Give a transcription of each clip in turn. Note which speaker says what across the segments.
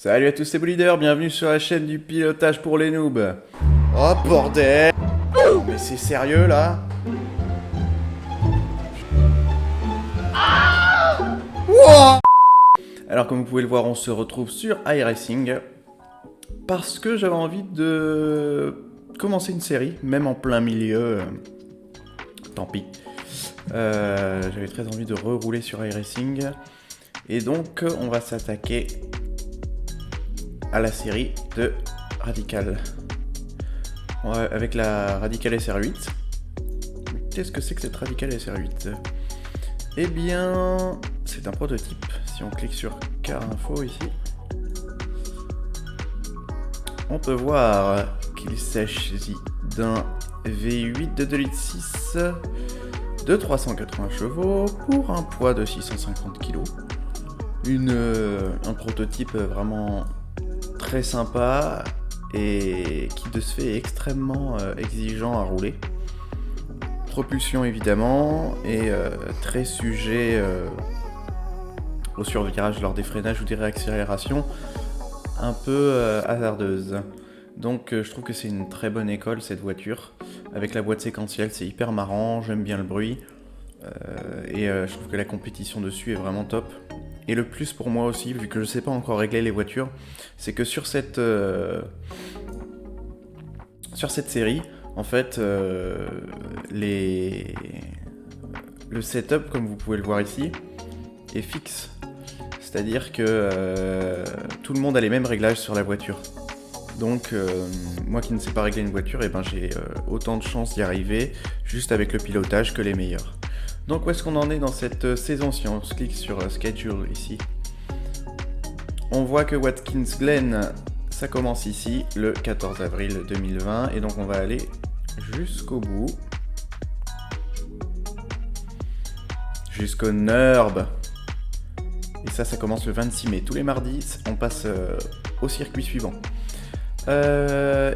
Speaker 1: Salut à tous, c'est Bolideur, bienvenue sur la chaîne du pilotage pour les noobs. Oh bordel! Mais c'est sérieux là? Wow. Alors comme vous pouvez le voir, on se retrouve sur iRacing parce que j'avais envie de commencer une série, même en plein milieu. Tant pis. J'avais très envie de rerouler sur iRacing. Et donc on va s'attaquer à la série de Radical. Avec la Radical SR8. Qu'est-ce que c'est que cette Radical SR8? Eh bien, c'est un prototype. Si on clique sur Car Info ici, on peut voir qu'il s'agit d'un V8 de 2,6 litres de 380 chevaux pour un poids de 650 kg. Un prototype vraiment très sympa et qui de ce fait est extrêmement exigeant à rouler. Propulsion évidemment et très sujet au survirage lors des freinages ou des réaccélérations un peu hasardeuses. Donc je trouve que c'est une très bonne école cette voiture. Avec la boîte séquentielle, c'est hyper marrant, j'aime bien le bruit et je trouve que la compétition dessus est vraiment top. Et le plus pour moi aussi, vu que je ne sais pas encore régler les voitures, c'est que sur cette série, en fait, le setup, comme vous pouvez le voir ici, est fixe. C'est-à-dire que tout le monde a les mêmes réglages sur la voiture. Donc, moi qui ne sais pas régler une voiture, eh ben, j'ai autant de chances d'y arriver juste avec le pilotage que les meilleurs. Donc où est-ce qu'on en est dans cette saison? Si on se clique sur Schedule ici, on voit que Watkins Glen, ça commence ici le 14 avril 2020 et donc on va aller jusqu'au bout, jusqu'au NURB. Et ça commence le 26 mai. Tous les mardis, on passe au circuit suivant.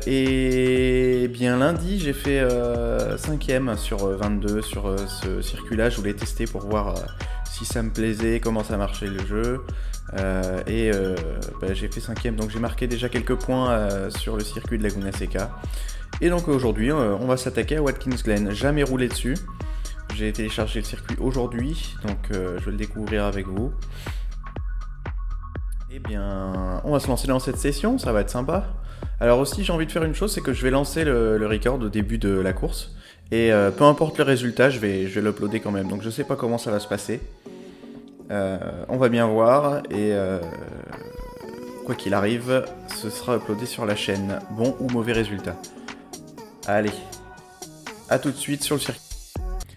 Speaker 1: Et bien lundi, j'ai fait 5ème sur 22 sur ce circuit-là. Je voulais tester pour voir si ça me plaisait, comment ça marchait le jeu. J'ai fait 5ème, donc j'ai marqué déjà quelques points sur le circuit de Laguna Seca. Et donc aujourd'hui, on va s'attaquer à Watkins Glen. Jamais roulé dessus. J'ai téléchargé le circuit aujourd'hui, donc je vais le découvrir avec vous. Eh bien, on va se lancer dans cette session, ça va être sympa. Alors aussi, j'ai envie de faire une chose, c'est que je vais lancer le record au début de la course. Et peu importe le résultat, je vais l'uploader quand même. Donc je sais pas comment ça va se passer. On va bien voir. Et quoi qu'il arrive, ce sera uploadé sur la chaîne. Bon ou mauvais résultat. Allez, à tout de suite sur le circuit.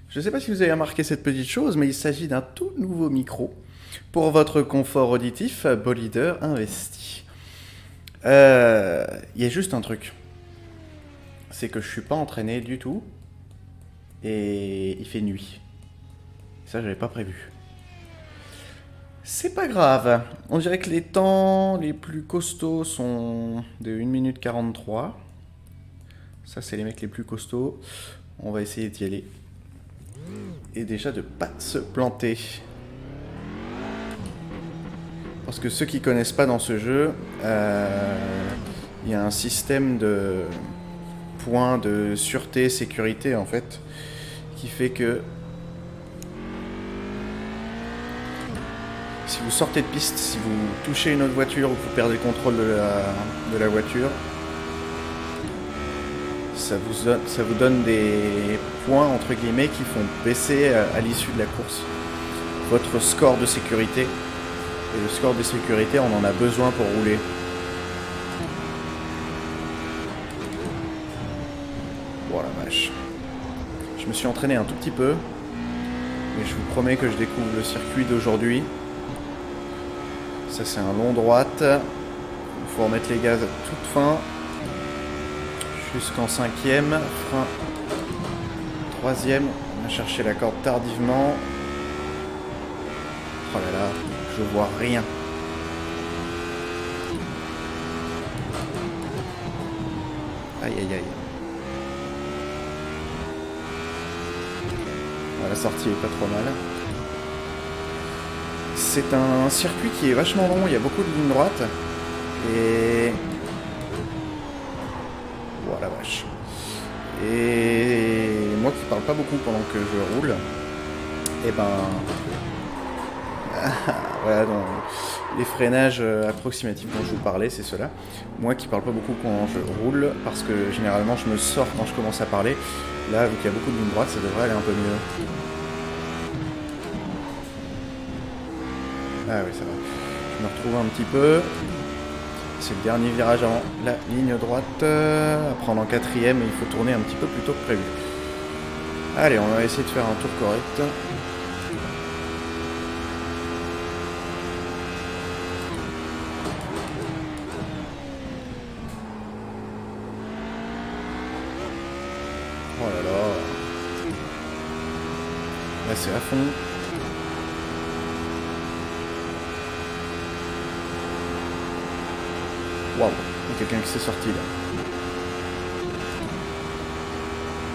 Speaker 1: Je sais pas si vous avez remarqué cette petite chose, mais il s'agit d'un tout nouveau micro. Pour votre confort auditif, Bolideur investi. Il y a juste un truc. C'est que je suis pas entraîné du tout. Et il fait nuit. Ça, j'avais pas prévu. C'est pas grave. On dirait que les temps les plus costauds sont de 1 minute 43. Ça, c'est les mecs les plus costauds. On va essayer d'y aller. Et déjà de pas se planter. Parce que ceux qui connaissent pas dans ce jeu, il y a un système de points de sûreté, sécurité en fait, qui fait que si vous sortez de piste, si vous touchez une autre voiture ou que vous perdez le contrôle de la voiture, ça vous donne des points entre guillemets qui font baisser à l'issue de la course votre score de sécurité. Et le score de sécurité, on en a besoin pour rouler. Oh la vache. Je me suis entraîné un tout petit peu. Mais je vous promets que je découvre le circuit d'aujourd'hui. Ça c'est un long droite. Il faut remettre les gaz à toute fin. Jusqu'en 5ème. Frein. 3ème. On a cherché la corde tardivement. Oh là là. Je vois rien. Aïe aïe aïe. La sortie est pas trop mal. C'est un circuit qui est vachement long, il y a beaucoup de lignes droites. Et... Voilà, la vache. Et moi qui parle pas beaucoup pendant que je roule, et ben... voilà, donc, les freinages approximatifs dont je vous parlais, c'est cela. Moi qui parle pas beaucoup quand je roule, parce que généralement je me sors quand je commence à parler. Là, vu qu'il y a beaucoup de lignes droites, ça devrait aller un peu mieux. Ah oui, ça va. Je me retrouve un petit peu. C'est le dernier virage avant la ligne droite. À prendre en quatrième et il faut tourner un petit peu plus tôt que prévu. Allez, on va essayer de faire un tour correct. Oh là là. Là, c'est à fond. Waouh, il y a quelqu'un qui s'est sorti là.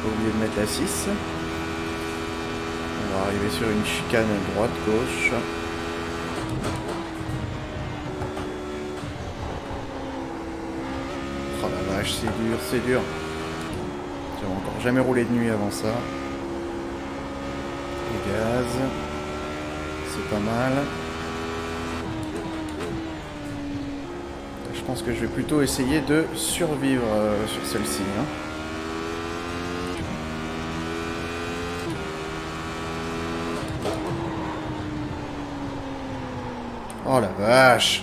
Speaker 1: J'ai oublié de mettre la 6. On va arriver sur une chicane droite-gauche. Oh la vache, c'est dur, c'est dur. J'avais encore jamais roulé de nuit avant ça. Les gaz. C'est pas mal. Je pense que je vais plutôt essayer de survivre sur celle-ci. Hein. Oh la vache!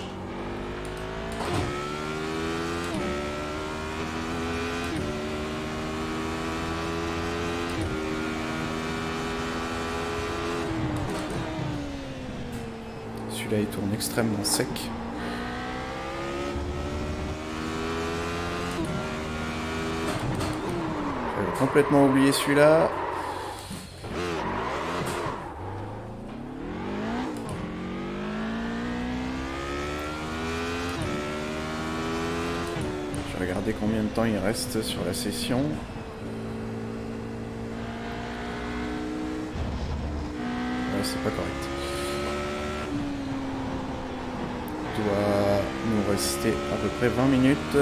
Speaker 1: Celui-là il tourne extrêmement sec. J'avais complètement oublié celui-là. Je vais regarder combien de temps il reste sur la session. Ouais, c'est pas correct. Il doit nous rester à peu près 20 minutes.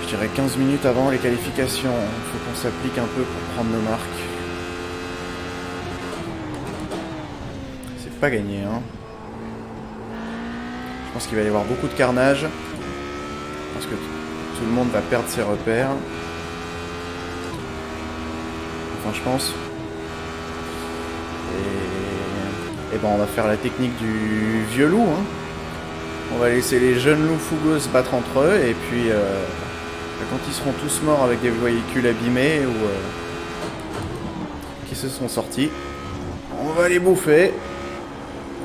Speaker 1: Je dirais 15 minutes avant les qualifications. Il faut qu'on s'applique un peu pour prendre nos marques. C'est pas gagné, hein. Je pense qu'il va y avoir beaucoup de carnage. Parce que tout le monde va perdre ses repères. Enfin, je pense. Et ben, on va faire la technique du vieux loup, hein. On va laisser les jeunes loups fougueux se battre entre eux. Et puis, quand ils seront tous morts avec des véhicules abîmés ou qui se sont sortis, on va les bouffer.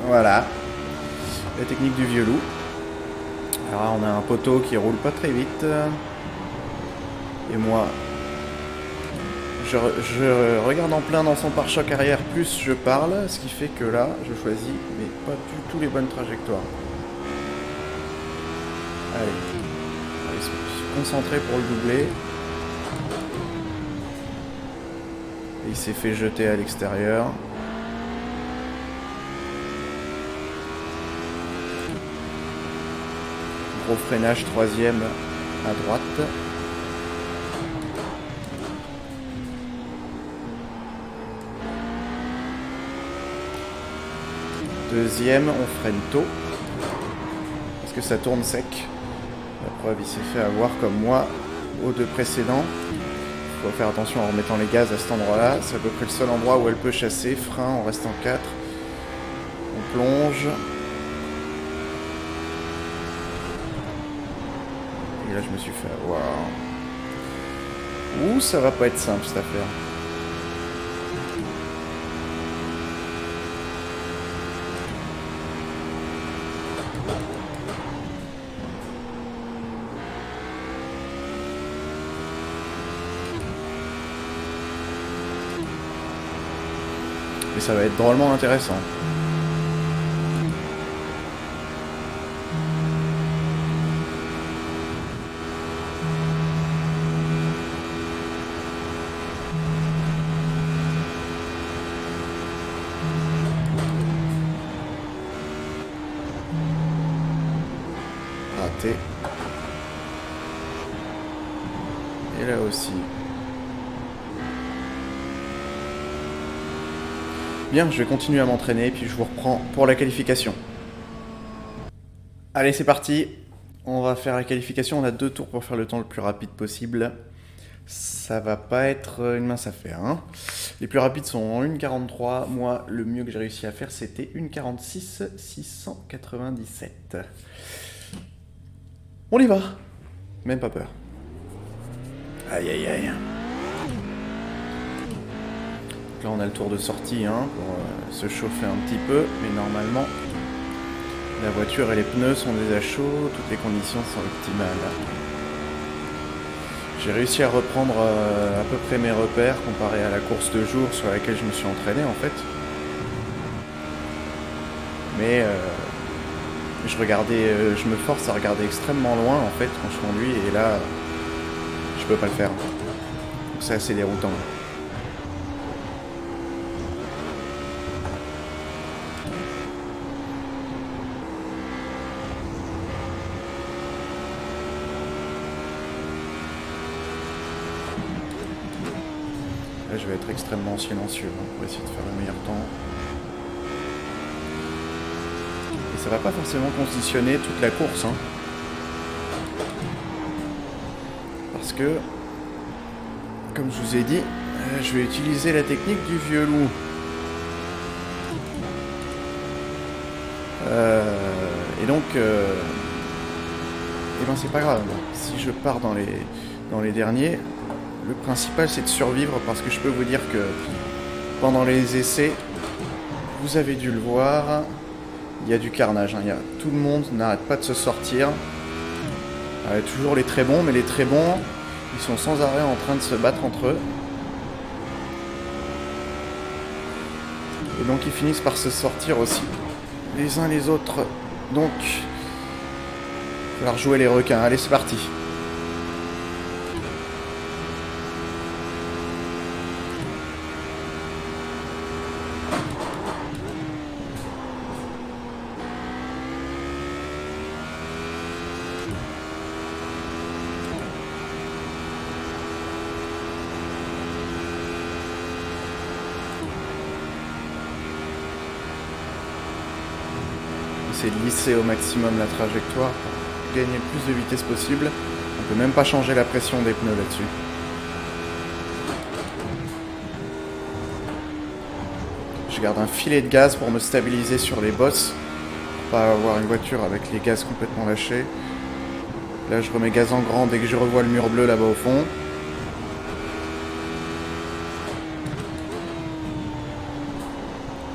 Speaker 1: Voilà. La technique du vieux loup. Alors là, on a un poteau qui roule pas très vite. Et moi, je regarde en plein dans son pare-choc arrière, plus je parle, ce qui fait que là, je choisis mais pas du tout les bonnes trajectoires. Allez, on va se concentrer pour le doubler. Et il s'est fait jeter à l'extérieur. Gros freinage, troisième à droite. Deuxième, on freine tôt. Parce que ça tourne sec. La preuve, il s'est fait avoir comme moi aux deux précédents. Il faut faire attention en remettant les gaz à cet endroit-là. C'est à peu près le seul endroit où elle peut chasser. Frein, on reste en 4. On plonge. Et là, je me suis fait avoir. Ouh, ça va pas être simple cette affaire. Mais ça va être drôlement intéressant. Raté. Et là aussi. Bien, je vais continuer à m'entraîner, puis je vous reprends pour la qualification. Allez, c'est parti. On va faire la qualification. On a 2 tours pour faire le temps le plus rapide possible. Ça va pas être une mince affaire. Hein. Les plus rapides sont en 1,43. Moi, le mieux que j'ai réussi à faire, c'était 1,46,697. On y va. Même pas peur. Aïe, aïe, aïe. Donc là, on a le tour de sortie hein, pour se chauffer un petit peu. Mais normalement, la voiture et les pneus sont déjà chauds. Toutes les conditions sont optimales. J'ai réussi à reprendre à peu près mes repères comparé à la course de jour sur laquelle je me suis entraîné en fait. Mais je me force à regarder extrêmement loin en fait quand je conduis et là je peux pas le faire. Donc c'est assez déroutant. Là, je vais être extrêmement silencieux hein, pour essayer de faire le meilleur temps. Et ça va pas forcément conditionner toute la course. Hein. Parce que, comme je vous ai dit, je vais utiliser la technique du vieux loup. Et donc, et ben c'est pas grave. Si je pars dans les derniers, le principal c'est de survivre parce que je peux vous dire que pendant les essais, vous avez dû le voir, il y a du carnage. Hein. Tout le monde n'arrête pas de se sortir. Toujours les très bons, mais les très bons, ils sont sans arrêt en train de se battre entre eux. Et donc ils finissent par se sortir aussi, les uns les autres. Donc, il va falloir jouer les requins. Allez, c'est parti. C'est de lisser au maximum la trajectoire pour gagner le plus de vitesse possible. On peut même pas changer la pression des pneus là-dessus. Je garde un filet de gaz pour me stabiliser sur les bosses. Pour pas avoir une voiture avec les gaz complètement lâchés. Là je remets gaz en grand dès que je revois le mur bleu là-bas au fond.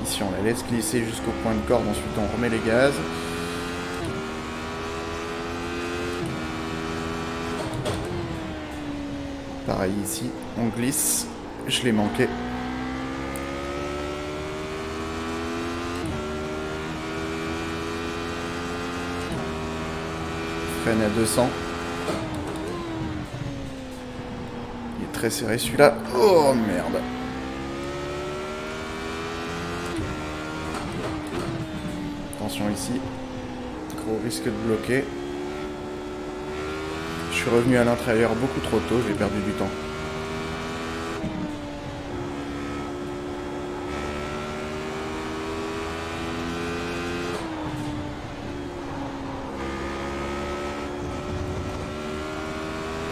Speaker 1: Ici on la laisse glisser jusqu'au point de corde, ensuite on remet les gaz. Pareil ici, on glisse, je l'ai manqué. Freine à 200. Il est très serré celui-là. Oh merde. Attention ici, gros risque de bloquer. Je suis revenu à l'intérieur beaucoup trop tôt, j'ai perdu du temps.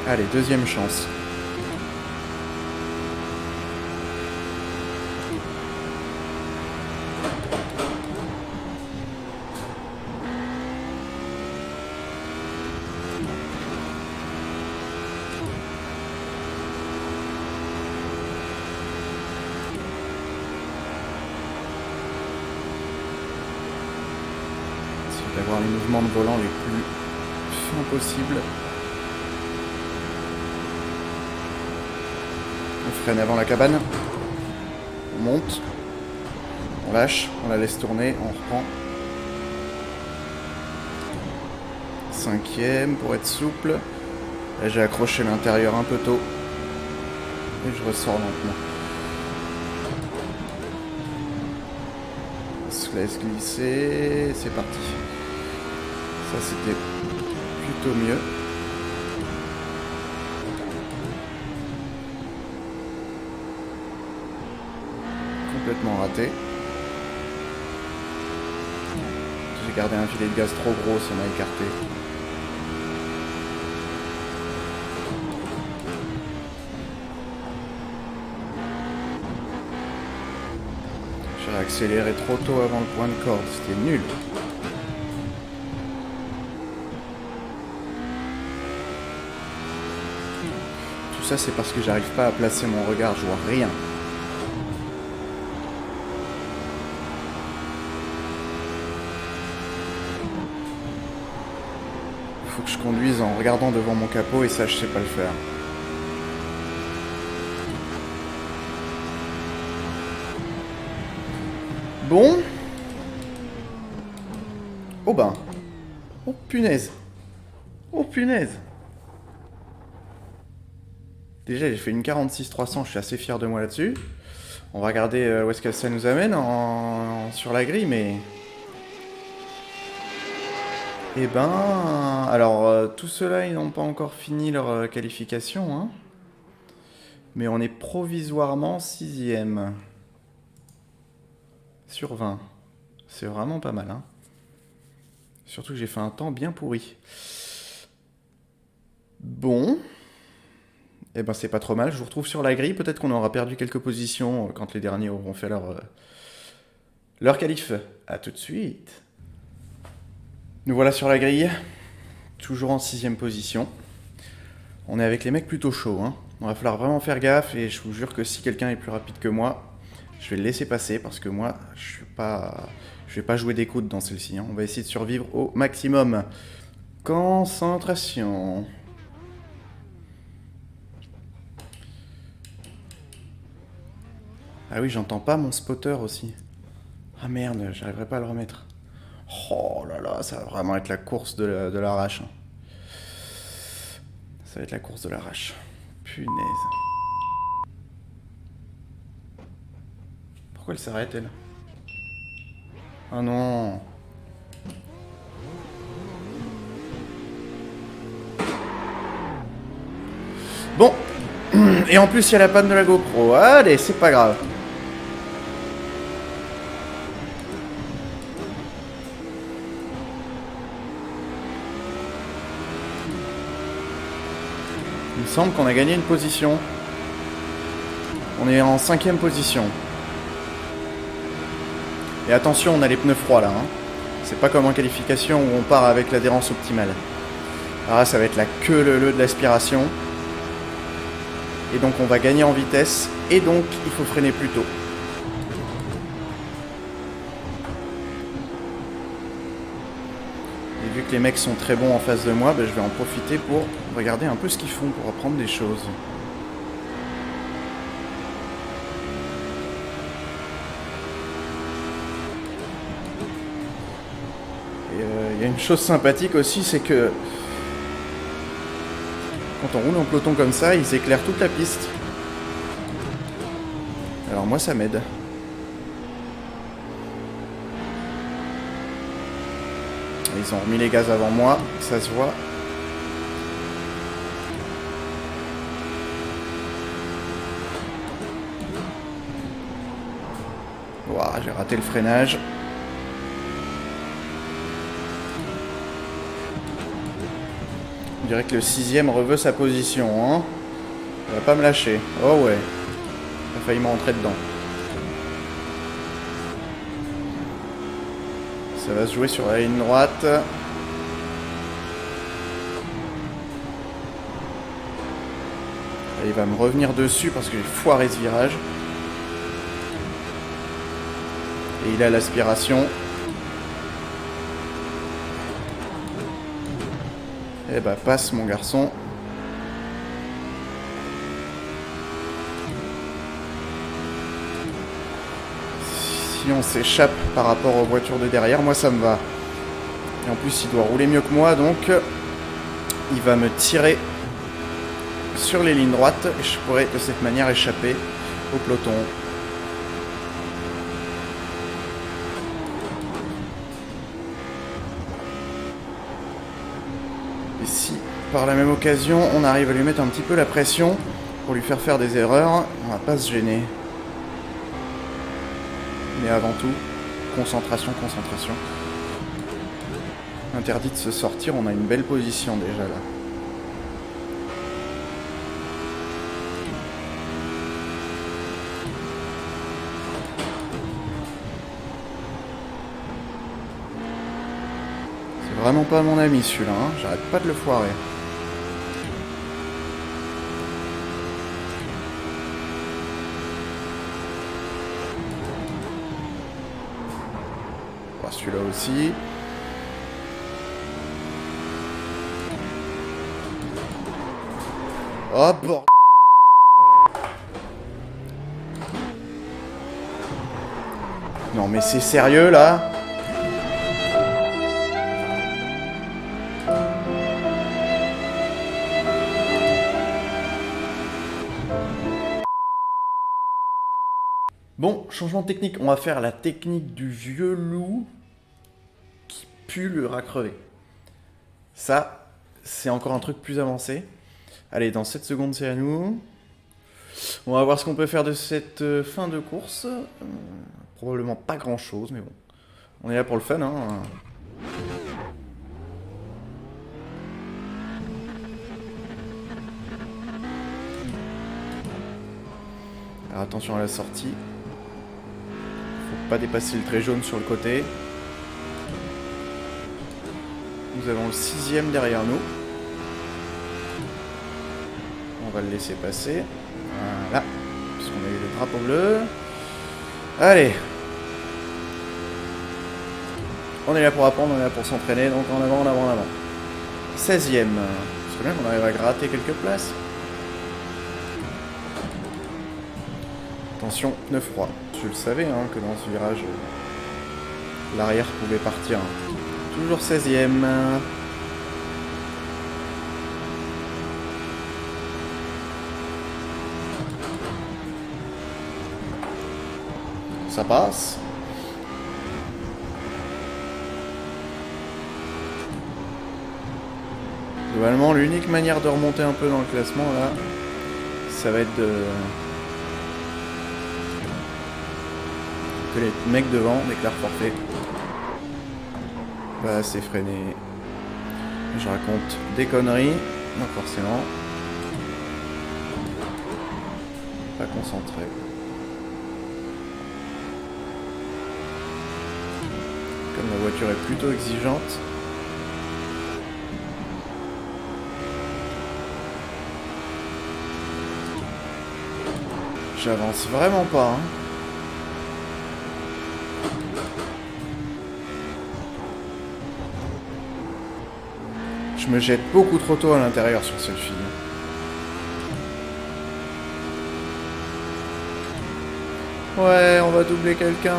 Speaker 1: Allez, deuxième chance. D'avoir les mouvements de volant les plus fins possibles. On freine avant la cabane. On monte. On lâche. On la laisse tourner. On reprend. Cinquième pour être souple. Là j'ai accroché l'intérieur un peu tôt. Et je ressors lentement. On se laisse glisser. C'est parti. Ça c'était plutôt mieux. Complètement raté. J'ai gardé un filet de gaz trop gros, ça m'a écarté. J'ai accéléré trop tôt avant le point de corde, c'était nul. Tout ça c'est parce que j'arrive pas à placer mon regard, je vois rien. Faut que je conduise en regardant devant mon capot et ça je sais pas le faire. Bon. Oh ben. Oh punaise. Oh punaise. Déjà j'ai fait une 46-300, je suis assez fier de moi là-dessus. On va regarder où est-ce que ça nous amène sur la grille, mais... Eh ben... Alors, tous ceux-là, ils n'ont pas encore fini leur qualification, hein. Mais on est provisoirement 6ème. Sur 20. C'est vraiment pas mal, hein. Surtout que j'ai fait un temps bien pourri. Bon... Eh ben c'est pas trop mal, je vous retrouve sur la grille, peut-être qu'on aura perdu quelques positions quand les derniers auront fait leur qualif. A tout de suite. Nous voilà sur la grille, toujours en 6ème position. On est avec les mecs plutôt chauds, hein. On va falloir vraiment faire gaffe et je vous jure que si quelqu'un est plus rapide que moi, je vais le laisser passer parce que moi, je vais pas jouer des coudes dans celle-ci, hein. On va essayer de survivre au maximum. Concentration. Ah oui, j'entends pas mon spotter aussi. Ah merde, j'arriverai pas à le remettre. Oh là là, ça va vraiment être la course de l'arrache. Ça va être la course de l'arrache. Punaise. Pourquoi elle s'arrête, elle? Ah non. Bon. Et en plus, il y a la panne de la GoPro. Allez, c'est pas grave. Il me semble qu'on a gagné une position. On est en 5ème position. Et attention, on a les pneus froids là, hein. C'est pas comme en qualification où on part avec l'adhérence optimale. Alors là, ça va être la queue leu de l'aspiration. Et donc on va gagner en vitesse. Et donc, il faut freiner plus tôt. Et vu que les mecs sont très bons en face de moi, ben, je vais en profiter pour regarder un peu ce qu'ils font, pour apprendre des choses. Et il y a une chose sympathique aussi, c'est que quand on roule en peloton comme ça, ils éclairent toute la piste. Alors moi, ça m'aide. Ils ont remis les gaz avant moi, ça se voit. Ouah, j'ai raté le freinage. On dirait que le 6ème reveut sa position, hein. Il va pas me lâcher. Oh ouais. Il a failli me rentrer dedans. Ça va se jouer sur la ligne droite. Et il va me revenir dessus parce que j'ai foiré ce virage. Et il a l'aspiration. Eh bah passe mon garçon. Si on s'échappe par rapport aux voitures de derrière, moi ça me va. Et en plus il doit rouler mieux que moi, donc il va me tirer sur les lignes droites et je pourrais de cette manière échapper au peloton. Et si, par la même occasion, on arrive à lui mettre un petit peu la pression pour lui faire des erreurs, on va pas se gêner. Mais avant tout, concentration, concentration. Interdit de se sortir, on a une belle position déjà là. C'est vraiment pas mon ami celui-là, hein. J'arrête pas de le foirer. Bon, celui-là aussi. Oh bordel. Non mais c'est sérieux là? Bon, changement de technique. On va faire la technique du vieux loup qui pue le rat crevé. Ça, c'est encore un truc plus avancé. Allez, dans 7 secondes, c'est à nous. On va voir ce qu'on peut faire de cette fin de course. Probablement pas grand-chose, mais bon. On est là pour le fun, hein. Alors attention à la sortie. Faut pas dépasser le trait jaune sur le côté. Nous avons le 6ème derrière nous. On va le laisser passer. Voilà. Parce qu'on a eu le drapeau bleu. Allez. On est là pour apprendre, on est là pour s'entraîner. Donc en avant, en avant, en avant. 16ème. C'est bien qu'on arrive à gratter quelques places. Attention, pneu froid. Je le savais hein, que dans ce virage, l'arrière pouvait partir. Toujours 16ème. Ça passe. Globalement, l'unique manière de remonter un peu dans le classement, là, ça va être de... que les mecs devant déclarent forfait. Bah, c'est freiné. Je raconte des conneries, donc forcément. Pas concentré. Comme la voiture est plutôt exigeante. J'avance vraiment pas, hein. Je me jette beaucoup trop tôt à l'intérieur sur cette fille. Ouais, on va doubler quelqu'un.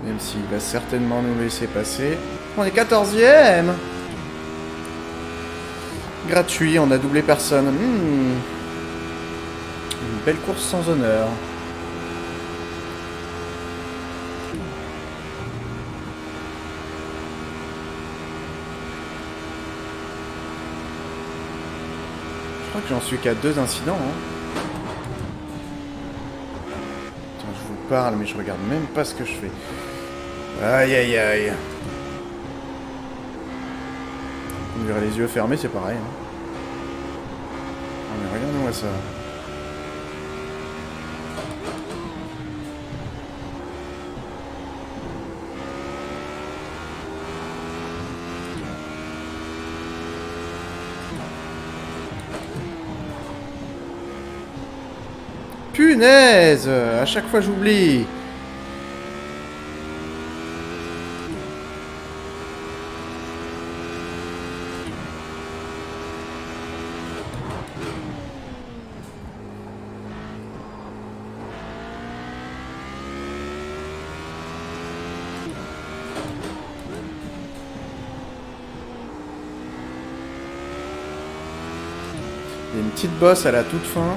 Speaker 1: Même s'il va certainement nous laisser passer. On est 14ème. Gratuit, on a doublé personne. Une belle course sans honneur. Je crois que j'en suis qu'à 2 incidents. Hein. Attends, je vous parle, mais je regarde même pas ce que je fais. Aïe aïe aïe. On dirait les yeux fermés, c'est pareil. Hein. Oh, mais regardez-moi ça. Punaise! À chaque fois j'oublie. Il y a une petite bosse à la toute fin.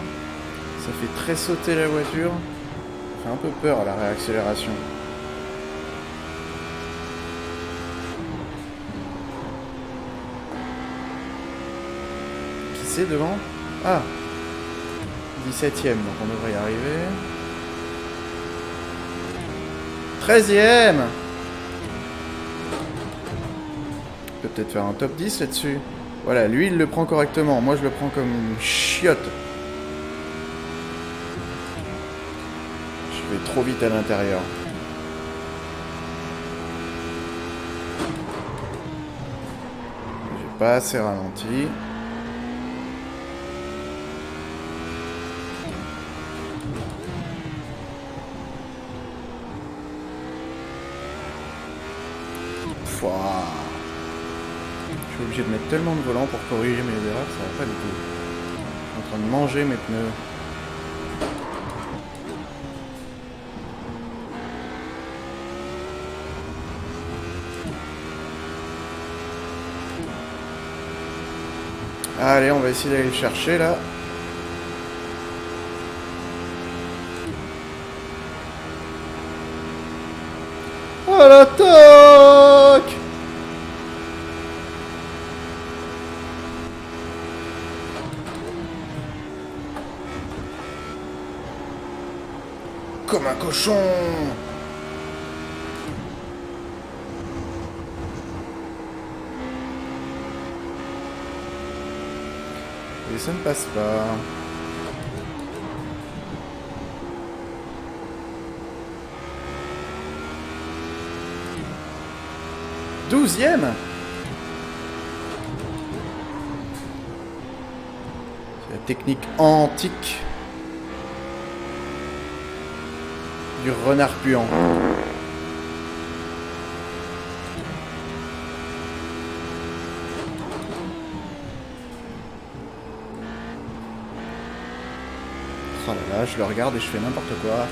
Speaker 1: Ça fait très sauter la voiture. Ça fait un peu peur à la réaccélération. passer devant. Ah, 17ème, donc on devrait y arriver. 13ème. Je peux peut-être faire un top 10 là-dessus. Voilà, lui il le prend correctement, moi je le prends comme une chiotte. Je vais trop vite à l'intérieur. J'ai pas assez ralenti. Pouah. Je suis obligé de mettre tellement de volant pour corriger mes erreurs, ça va pas du tout. Je suis en train de manger mes pneus. Allez, on va essayer d'aller le chercher là. Oh la toc! Comme un cochon! Et ça ne passe pas. Douzième. C'est la technique antique du renard puant. Oh là là, je le regarde et je fais n'importe quoi.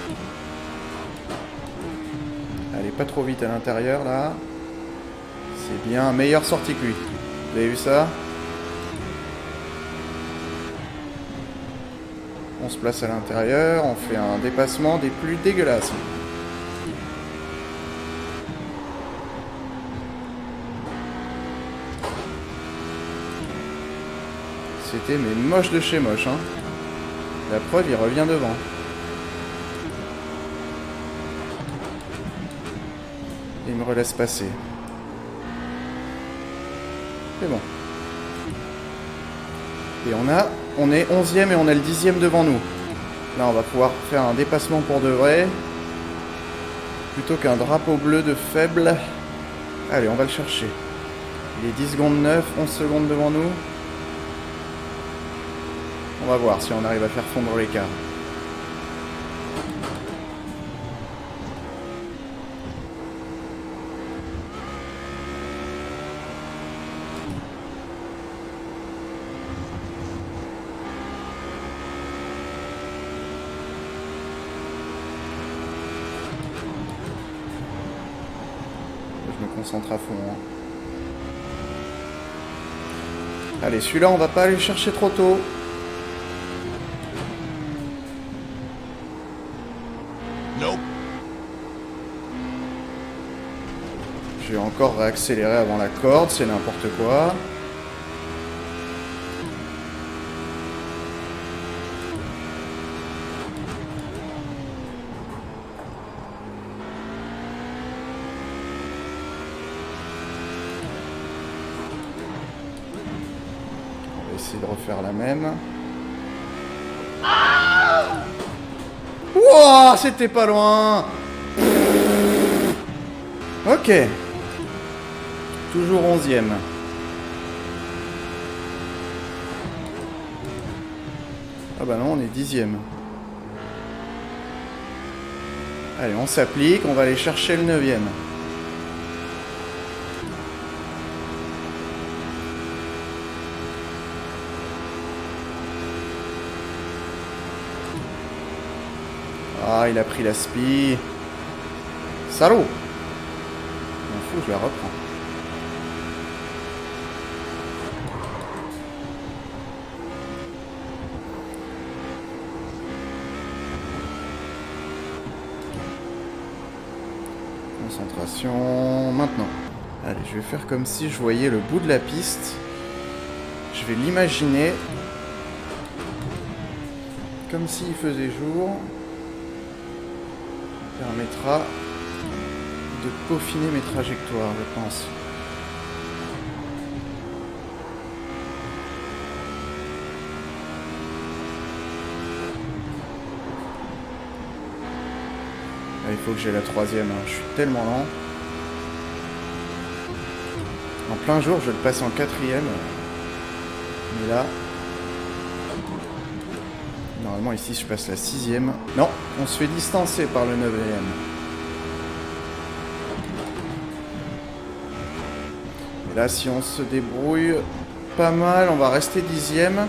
Speaker 1: Allez, pas trop vite à l'intérieur là. C'est bien, meilleure sortie que lui. Vous avez vu ça? On se place à l'intérieur, on fait un dépassement des plus dégueulasses. C'était mais moche de chez moche, hein. La preuve, il revient devant. Il me relaisse passer. C'est bon. Et on est 11ème et on a le 10ème devant nous. Là, on va pouvoir faire un dépassement pour de vrai. Plutôt qu'un drapeau bleu de faible. Allez, on va le chercher. Il est 10 secondes 9, 11 secondes devant nous. On va voir si on arrive à faire fondre l'écart. Je me concentre à fond. Hein. Allez, celui-là, on va pas aller le chercher trop tôt. Je vais encore réaccélérer avant la corde, c'est n'importe quoi. On va essayer de refaire la même. Wouah, c'était pas loin. Ok. Toujours 11ème. Ah bah non, on est 10ème. Allez, on s'applique, on va aller chercher le 9ème. Ah, il a pris la spi. Salaud. M'en fous, je la reprends. Concentration, maintenant. Allez, je vais faire comme si je voyais le bout de la piste. Je vais l'imaginer comme s'il faisait jour, permettra de peaufiner mes trajectoires, je pense. Il faut que j'ai la 3e, hein. Je suis tellement lent. En plein jour, je le passe en 4e. Mais là... Normalement, ici, je passe la 6e. Non, on se fait distancer par le 9e. Et là, si on se débrouille pas mal, on va rester 10e.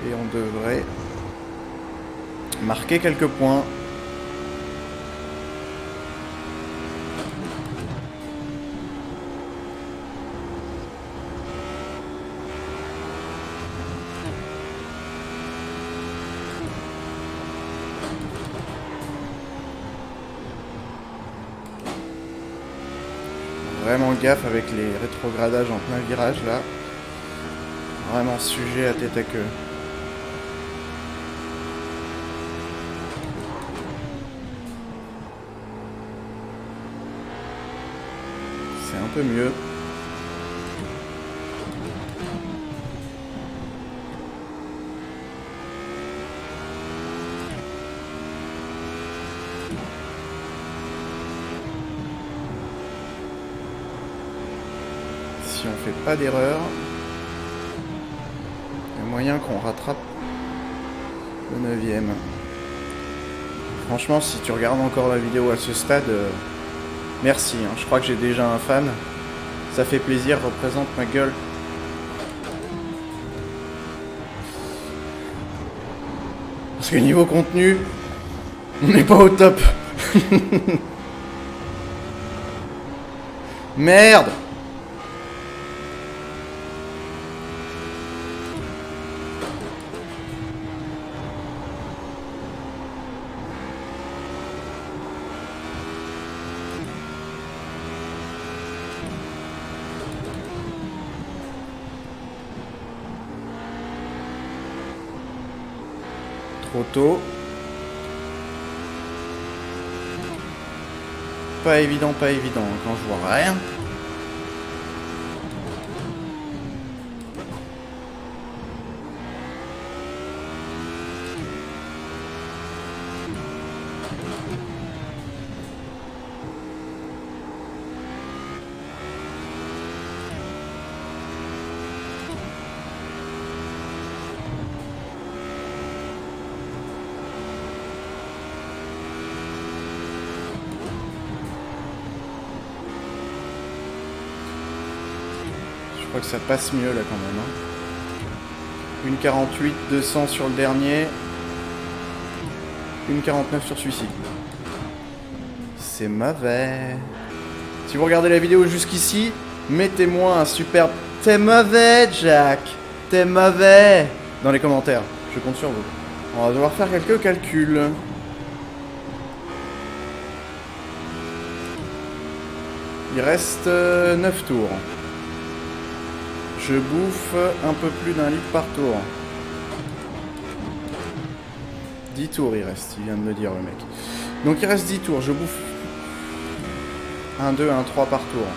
Speaker 1: Et on devrait... marquer quelques points. Vraiment gaffe avec les rétrogradages en plein virage là. Vraiment sujet à tête à queue. C'est un peu mieux. Si on fait pas d'erreur, il y a moyen qu'on rattrape le 9e. Franchement, si tu regardes encore la vidéo à ce stade, merci, hein. Je crois que j'ai déjà un fan. Ça fait plaisir, représente ma gueule. Parce que niveau contenu, on n'est pas au top. Merde! Trop tôt. Pas évident, pas évident. Quand je vois rien. Je crois que ça passe mieux là quand même. Hein. Une 48, 200 sur le dernier. Une 49 sur celui-ci. C'est mauvais. Si vous regardez la vidéo jusqu'ici, mettez-moi un superbe « T'es mauvais, Jack! T'es mauvais !» dans les commentaires. Je compte sur vous. On va devoir faire quelques calculs. Il reste 9 tours. Je bouffe un peu plus d'1 litre par tour. 10 tours il reste, il vient de me dire le mec. Donc il reste 10 tours, je bouffe 1, 2, 1, 3 par tour.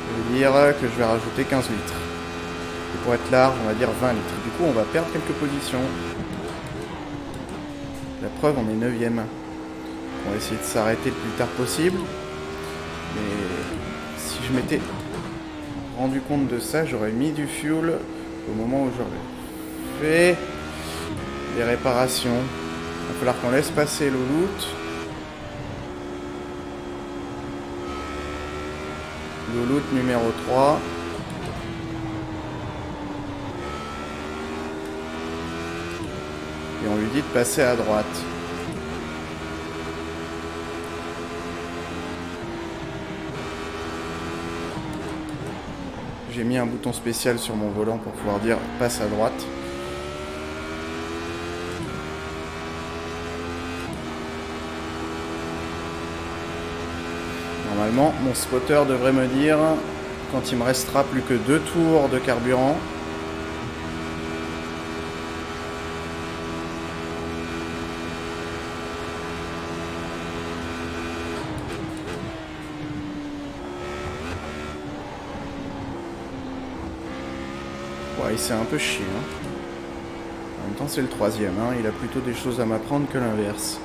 Speaker 1: Ça veut dire que je vais rajouter 15 litres. Et pour être large, on va dire 20 litres. Du coup, on va perdre quelques positions. La preuve, on est 9e. On va essayer de s'arrêter le plus tard possible. Mais si je m'étais rendu compte de ça, j'aurais mis du fuel au moment où j'aurais fait des réparations. Il va falloir qu'on laisse passer le loot. Le loot numéro 3. Et on lui dit de passer à droite. J'ai mis un bouton spécial sur mon volant pour pouvoir dire passe à droite. Normalement, mon spotter devrait me dire quand il me restera plus que 2 tours de carburant Ouais, il s'est un peu chié. Hein. En même temps, c'est le troisième. Hein. Il a plutôt des choses à m'apprendre que l'inverse.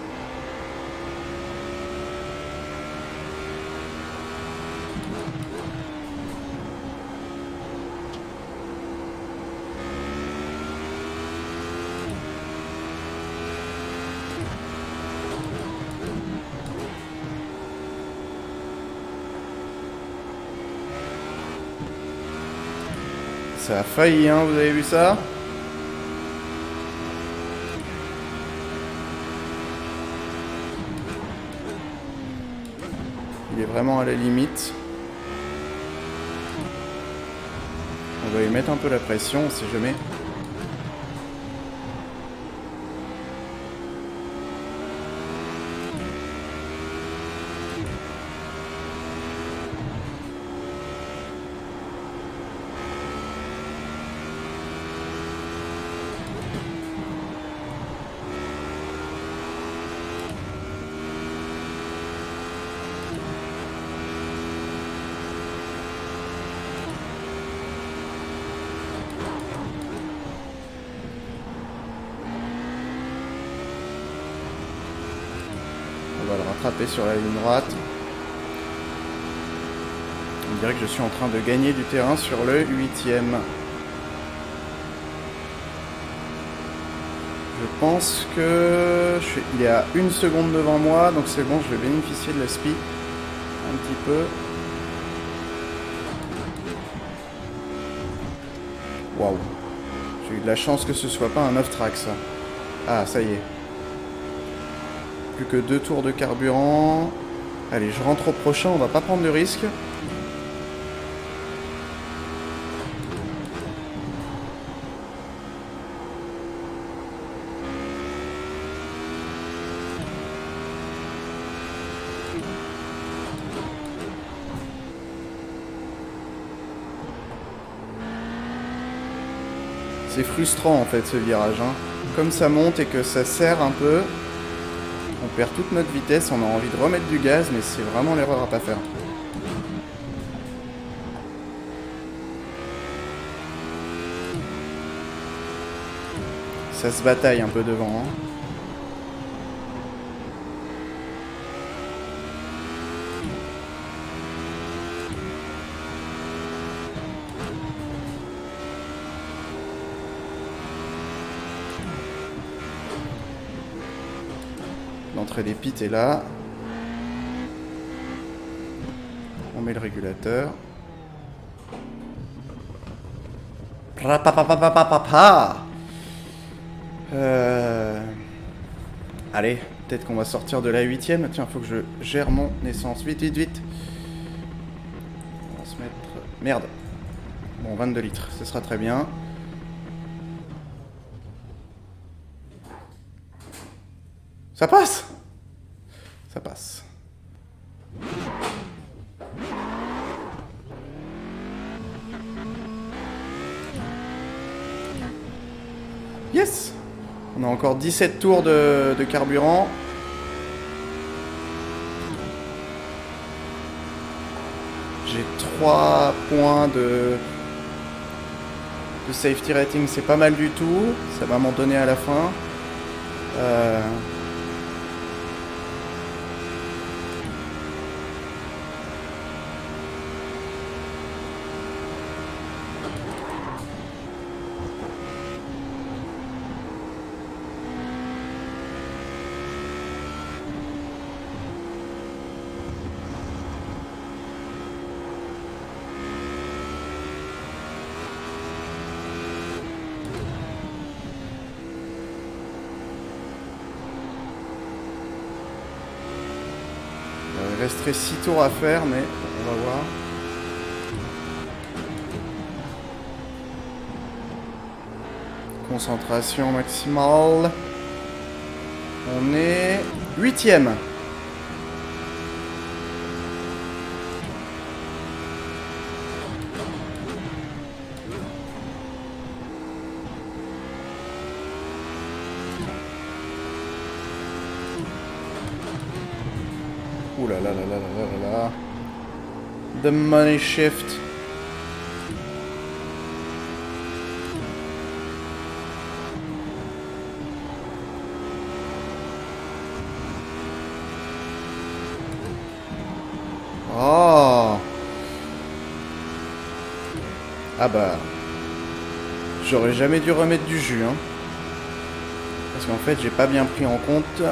Speaker 1: Ça a failli, hein, vous avez vu ça? Il est vraiment à la limite. On va lui mettre un peu la pression, on sait jamais. On va le rattraper sur la ligne droite. On dirait que je suis en train de gagner du terrain sur le 8e. Je pense que il est à 1 seconde devant moi, donc c'est bon, je vais bénéficier de la speed un petit peu. Waouh. J'ai eu de la chance que ce soit pas un off-track ça. Ah, ça y est. Plus que 2 tours de carburant. Allez, je rentre au prochain, on va pas prendre de risque. C'est frustrant en fait ce virage. Hein. Comme ça monte et que ça serre un peu, on perd toute notre vitesse, on a envie de remettre du gaz, mais c'est vraiment l'erreur à pas faire. Ça se bataille un peu devant. Hein. L'entrée des pits est là. On met le régulateur. Allez, peut-être qu'on va sortir de la 8e. Tiens, faut que je gère mon essence. Vite, vite, vite. On va se mettre... Merde. Bon, 22 litres, ce sera très bien. Ça passe! Ça passe. Yes! On a encore 17 tours de carburant. J'ai 3 points de safety rating, c'est pas mal du tout. Ça va m'en donner à la fin. Il resterait 6 tours à faire, mais on va voir. Concentration maximale. On est 8e. Ouh là là là là là là là. The money shift. Oh. Ah bah... J'aurais jamais dû remettre du jus, hein. Parce qu'en fait, j'ai pas bien pris en compte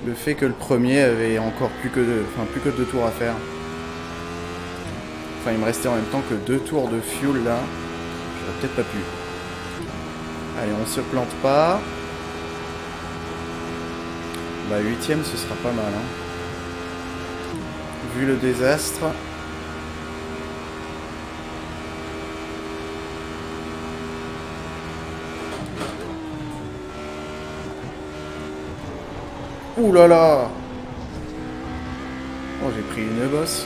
Speaker 1: le fait que le premier avait encore plus que deux tours à faire. Enfin, il me restait en même temps que 2 tours de fuel là. J'aurais peut-être pas pu. Allez, on se plante pas. Bah, 8ème, ce sera pas mal, hein. Vu le désastre. Ouh là là. Oh, j'ai pris une bosse.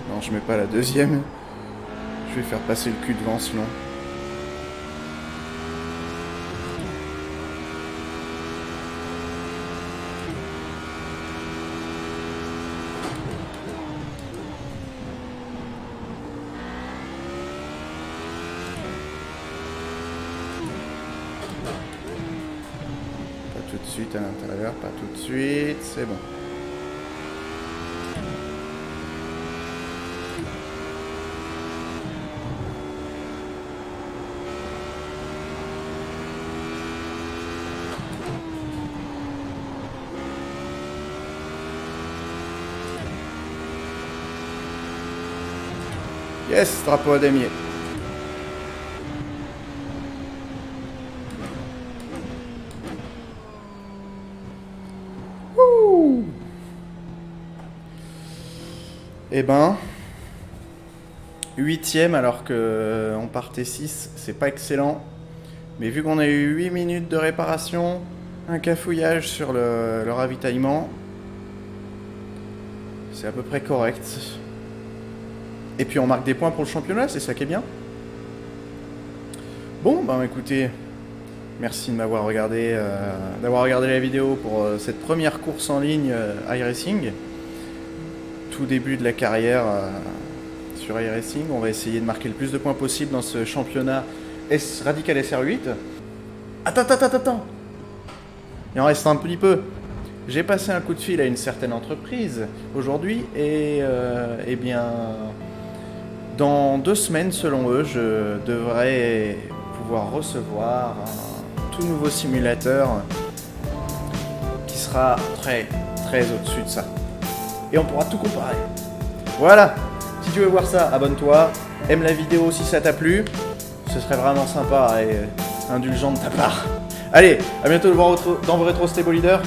Speaker 1: Non, je mets pas la deuxième. Je vais faire passer le cul devant sinon. Pas tout de suite à l'intérieur, pas tout de suite, c'est bon. Yes, drapeau à damier. Wouh. Eh ben, 8ème alors que on partait 6, c'est pas excellent. Mais vu qu'on a eu 8 minutes de réparation, un cafouillage sur le ravitaillement, c'est à peu près correct. Et puis on marque des points pour le championnat, c'est ça qui est bien. Bon, ben écoutez, merci de m'avoir regardé, d'avoir regardé la vidéo pour cette première course en ligne iRacing. Tout début de la carrière sur iRacing. On va essayer de marquer le plus de points possible dans ce championnat Radical SR8. Attends. Il en reste un petit peu. J'ai passé un coup de fil à une certaine entreprise aujourd'hui et eh bien, dans 2 semaines, selon eux, je devrais pouvoir recevoir un tout nouveau simulateur qui sera très au-dessus de ça. Et on pourra tout comparer. Voilà, si tu veux voir ça, abonne-toi, aime la vidéo si ça t'a plu, ce serait vraiment sympa et indulgent de ta part. Allez, à bientôt dans vos rétro Stable Leader.